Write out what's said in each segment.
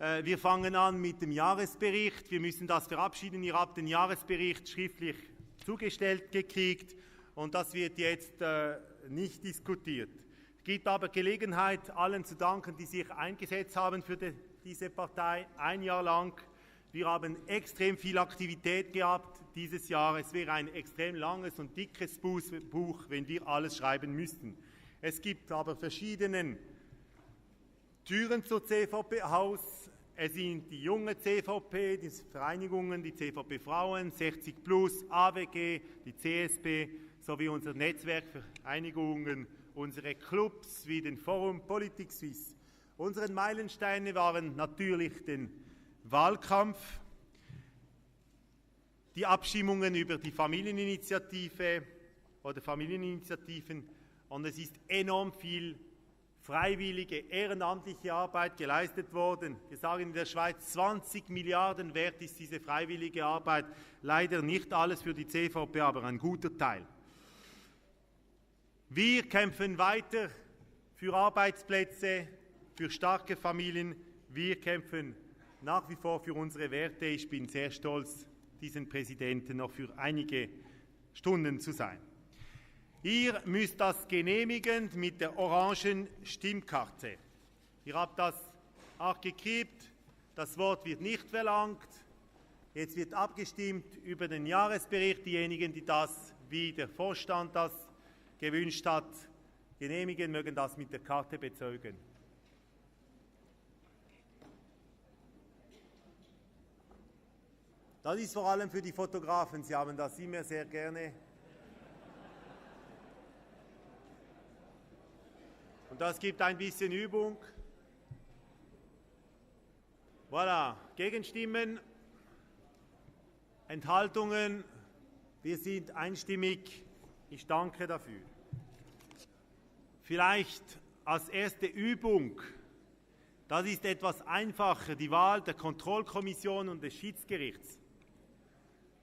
Wir fangen an mit dem Jahresbericht. Wir müssen das verabschieden. Ihr habt den Jahresbericht schriftlich zugestellt gekriegt und das wird jetzt nicht diskutiert. Es gibt aber Gelegenheit, allen zu danken, die sich eingesetzt haben für diese Partei ein Jahr lang. Wir haben extrem viel Aktivität gehabt dieses Jahr. Es wäre ein extrem langes und dickes Buch, wenn wir alles schreiben müssten. Es gibt aber verschiedene Türen zur CVP-Haus. Es sind die junge CVP, die Vereinigungen, die CVP Frauen, 60+, AWG, die CSP sowie unser Netzwerk für Einigungen, unsere Clubs wie den Forum Politik Suisse. Unsere Meilensteine waren natürlich den Wahlkampf, die Abstimmungen über die Familieninitiative oder Familieninitiativen und es ist enorm viel freiwillige, ehrenamtliche Arbeit geleistet worden. Wir sagen in der Schweiz, 20 Milliarden wert ist diese freiwillige Arbeit. Leider nicht alles für die CVP, aber ein guter Teil. Wir kämpfen weiter für Arbeitsplätze, für starke Familien. Wir kämpfen nach wie vor für unsere Werte. Ich bin sehr stolz, diesen Präsidenten noch für einige Stunden zu sein. Ihr müsst das genehmigen mit der orangen Stimmkarte. Ihr habt das auch gekriegt. Das Wort wird nicht verlangt. Jetzt wird abgestimmt über den Jahresbericht. Diejenigen, die das, wie der Vorstand das gewünscht hat, genehmigen, mögen das mit der Karte bezeugen. Das ist vor allem für die Fotografen. Sie haben das immer sehr gerne. Und das gibt ein bisschen Übung. Voilà, Gegenstimmen, Enthaltungen, wir sind einstimmig. Ich danke dafür. Vielleicht als erste Übung, das ist etwas einfacher, die Wahl der Kontrollkommission und des Schiedsgerichts.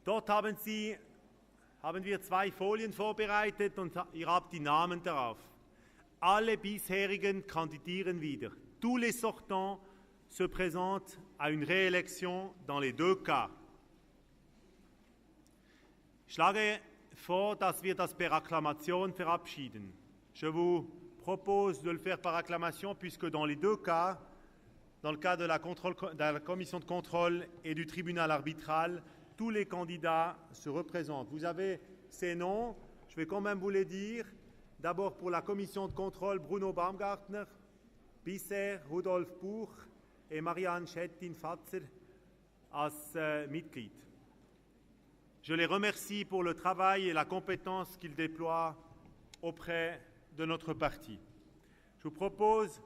Dort haben wir 2 Folien vorbereitet und ihr habt die Namen darauf. Alle bisherigen kandidieren wieder. Tous les sortants se présentent à une réélection dans les 2 cas. Ich schlage vor, dass wir das per Akklamation verabschieden. Je vous propose de le faire par acclamation puisque dans les 2 cas, dans le cas de la commission de contrôle et du tribunal arbitral, tous les candidats se représentent. Vous avez ces noms, je vais quand même vous les dire. D'abord pour la commission de contrôle, Bruno Baumgartner, bisher Rudolf Buch et Marianne Schettin-Fatzer als Mitglied. Je les remercie pour le travail et la compétence qu'ils déploient auprès de notre parti. Je vous propose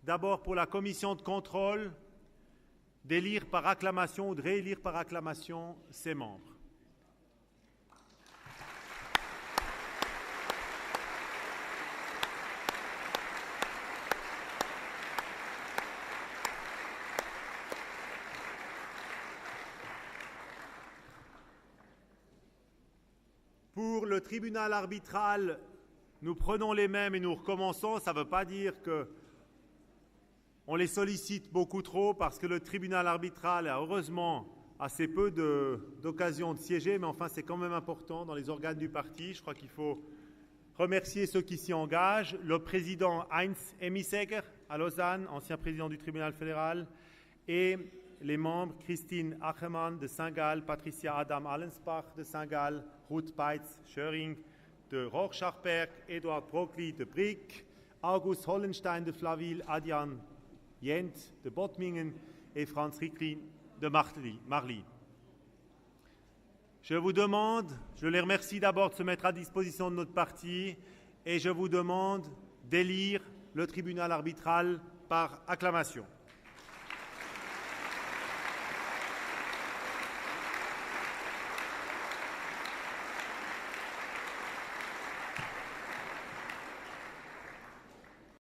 d'abord pour la commission de contrôle d'élire par acclamation ou de réélire par acclamation ses membres. Pour le tribunal arbitral, nous prenons les mêmes et nous recommençons. Ça ne veut pas dire qu'on les sollicite beaucoup trop parce que le tribunal arbitral a heureusement assez peu d'occasions de siéger, mais enfin c'est quand même important dans les organes du parti. Je crois qu'il faut remercier ceux qui s'y engagent. Le président Heinz Emmisegger à Lausanne, ancien président du tribunal fédéral, et les membres Christine Achermann de Saint-Gall, Patricia Adam Allensbach de Saint-Gall, Ruth Beitz-Schöring de Rorschachberg, Eduard Brogli de Brig, August Hollenstein de Flawil, Adrian Jent de Bottmingen et Franz Ricklin de Marly. Je vous demande, je les remercie d'abord de se mettre à disposition de notre parti et je vous demande d'élire le tribunal arbitral par acclamation.